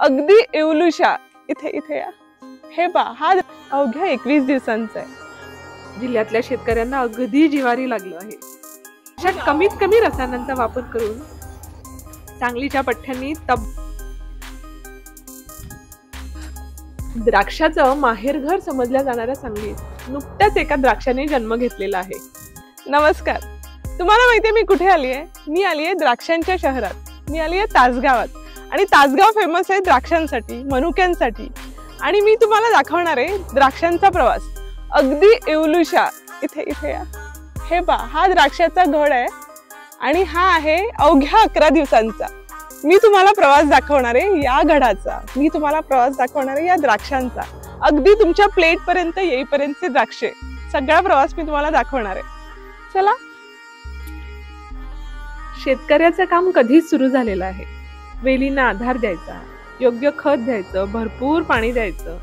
अगदी येवलुशा इथे इथे या. हे पहा, हा अवघ्या 21 दिवसांचा आहे. जिल्ह्यातल्या शेतकऱ्यांना अगदी जिव्हारी लागलं आहे. अशा कमीत कमी रसायनांचा वापर करून सांगलीच्या पठ्ठ्यांनी द्राक्षाचं माहेरघर समजल्या जाणाऱ्या सांगलीत नुकत्याच एका द्राक्षाने जन्म घेतलेला आहे. नमस्कार. तुम्हाला माहितीये मी कुठे आली आहे? मी आली आहे द्राक्षांच्या शहरात. मी आली आहे तासगावात. आणि तासगाव फेमस आहे द्राक्षांसाठी, मनुक्यांसाठी. आणि मी तुम्हाला दाखवणार आहे द्राक्षांचा प्रवास अगदी येवलुशा इथे इथे या. हे पहा, हा द्राक्षाचा घड आहे आणि हा आहे अवघ्या 11 दिवसांचा. मी तुम्हाला प्रवास दाखवणार आहे या घडाचा. मी तुम्हाला प्रवास दाखवणार आहे या द्राक्षांचा. अगदी तुमच्या प्लेट पर्यंत येईपर्यंतचे द्राक्षे, सगळा प्रवास मी तुम्हाला दाखवणार आहे. चला. शेतकऱ्याचं काम कधीच सुरू झालेलं आहे. वेलींना आधार द्यायचा, योग्य खत द्यायचं, भरपूर पाणी द्यायचं.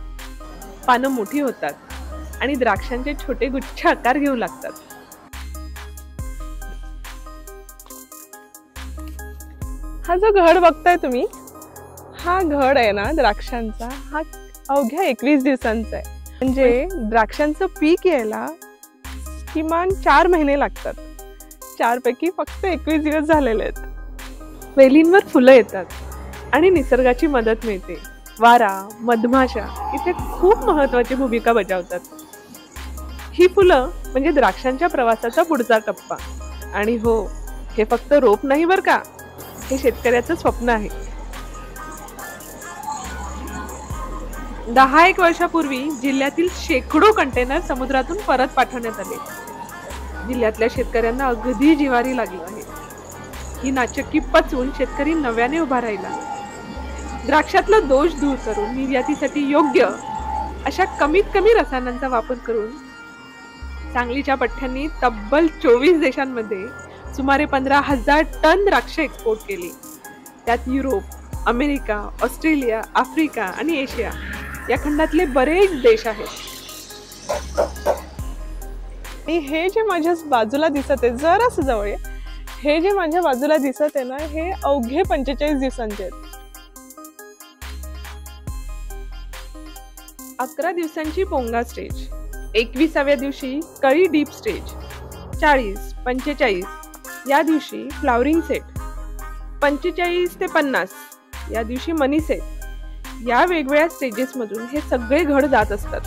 पानं मोठी होतात आणि द्राक्षांचे छोटे गुच्छ आकार घेऊ लागतात. हा जो घड बघताय तुम्ही, हा घड आहे ना द्राक्षांचा, हा अवघ्या 21 दिवसांचा आहे. म्हणजे द्राक्षांचं पीक यायला किमान 4 महिने लागतात. 4 पैकी फक्त 21 दिवस झालेले आहेत. वेलींवर फुलं येतात आणि निसर्गाची मदत मिळते. वारा, मधमाशा इथे खूप महत्वाची भूमिका बजावतात. ही फुलं म्हणजे द्राक्षांच्या प्रवासाचा पुढचा टप्पा. आणि हो, हे फक्त रोप नाही बरं का, हे शेतकऱ्याचं स्वप्न आहे. 10-1 वर्षापूर्वी जिल्ह्यातील शेकडो कंटेनर समुद्रातून परत पाठवण्यात आले. जिल्ह्यातल्या शेतकऱ्यांना अगदी जिव्हारी लागलं आहे. ही नाचक्की पचवून शेतकरी नव्याने उभा राहिला. द्राक्षातला दोष दूर करून निर्यातीसाठी योग्य अशा कमीत कमी रसायनांचा वापर करून सांगलीच्या पठ्ठ्यांनी तब्बल 24 देशांमध्ये सुमारे 15,000 टन द्राक्ष एक्सपोर्ट केली. त्यात युरोप, अमेरिका, ऑस्ट्रेलिया, आफ्रिका आणि एशिया या खंडातले बरेच देश आहेत. आणि हे जे माझ्या बाजूला दिसत आहे, जरासं जवळ आहे, हे जे माझ्या बाजूला दिसत आहे ना, हे अवघे 45 दिवसांचे आहेत. 11 दिवसांची पोंगा स्टेज, 21व्या दिवशी कळी डीप स्टेज, 40-45 या दिवशी फ्लावरिंग सेट, 45 ते 50 या दिवशी मनी सेट. या वेगवेगळ्या स्टेजेस मधून हे सगळे घड जात असतात.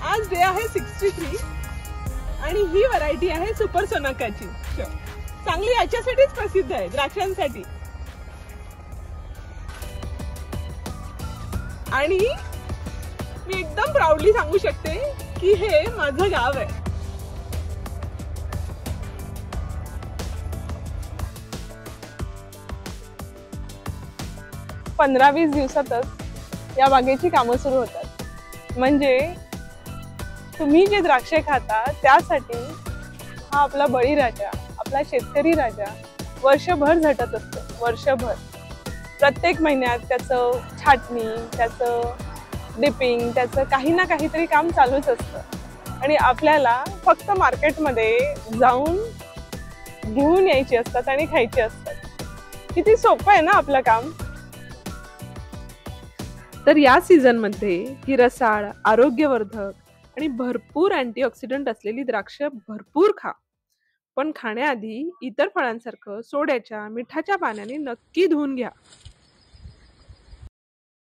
आज डे आहे 63 आणि ही व्हरायटी आहे सुपर सोनाकाची. चांगली याच्यासाठीच प्रसिद्ध आहे, द्राक्षांसाठी. आणि मी एकदम प्राऊडली सांगू शकते की हे माझं गाव आहे. पंधरा-20 दिवसातच या बागेची कामं सुरू होतात. म्हणजे तुम्ही जे द्राक्षे खाता त्यासाठी हा आपला बळीराजा, आपला शेतकरी राजा वर्षभर झटत असतो. वर्षभर प्रत्येक महिन्यात त्याचं छाटणी, त्याचं डिपिंग, त्याचं काही ना काहीतरी काम चालूच असतं. आणि आपल्याला फक्त मार्केटमध्ये जाऊन घेऊन यायची असतात आणि खायची असतात. किती सोपं आहे ना आपलं काम. तर या सीझन मध्ये ही रसाळ, आरोग्यवर्धक आणि भरपूर अँटीऑक्सिडंट असलेली द्राक्ष भरपूर खा. पण खाण्याआधी इतर फळांसारखं सोड्याच्या, मिठाच्या पाण्याने नक्की धुवून घ्या.